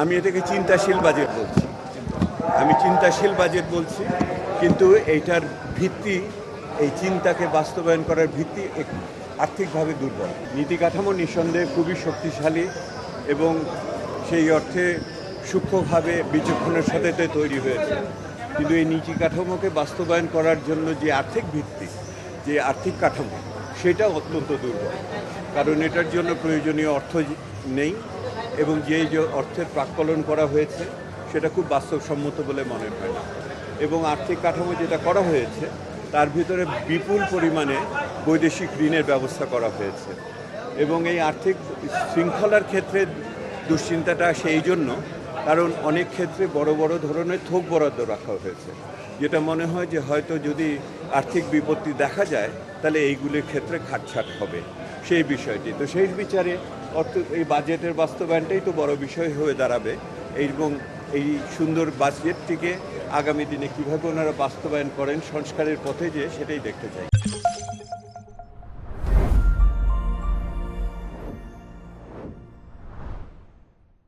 আমি এটাকে চিন্তাশীল বাজেট বলছি। আমি চিন্তাশীল বাজেট বলছি, কিন্তু এইটার ভিত্তি, এই চিন্তাকে বাস্তবায়ন করার ভিত্তি আর্থিকভাবে দুর্বল। নীতি কাঠামো নিঃসন্দেহে খুবই শক্তিশালী এবং সেই অর্থে সূক্ষ্মভাবে বিচক্ষণের সাথে তৈরি হয়েছে, কিন্তু এই নীতি কাঠামোকে বাস্তবায়ন করার জন্য যে আর্থিক ভিত্তি, যে আর্থিক কাঠামো, সেটা অত্যন্ত দুর্বল। কারণ এটার জন্য প্রয়োজনীয় অর্থ নেই এবং যে অর্থের প্রাক্কলন করা হয়েছে সেটা খুব বাস্তবসম্মত বলে মনে হয় না। এবং আর্থিক কাঠামো যেটা করা হয়েছে তার ভিতরে বিপুল পরিমাণে বৈদেশিক ঋণের ব্যবস্থা করা হয়েছে এবং এই আর্থিক শৃঙ্খলার ক্ষেত্রে দুশ্চিন্তাটা সেই জন্য, কারণ অনেক ক্ষেত্রে বড় বড় ধরনের থোক বরাদ্দ রাখা হয়েছে, যেটা মনে হয় যে হয়তো যদি আর্থিক বিপত্তি দেখা যায় তাহলে এইগুলির ক্ষেত্রে খাটছাট হবে সেই বিষয়টি। তো সেই বিচারে এই বাজেটের বাস্তবায়নটাই তো বড় বিষয় হয়ে দাঁড়াবে এবং এই সুন্দর বাজেটটিকে আগামী দিনে কীভাবে ওনারা বাস্তবায়ন করেন সংস্কারের পথে, যে সেটাই দেখতে চাই।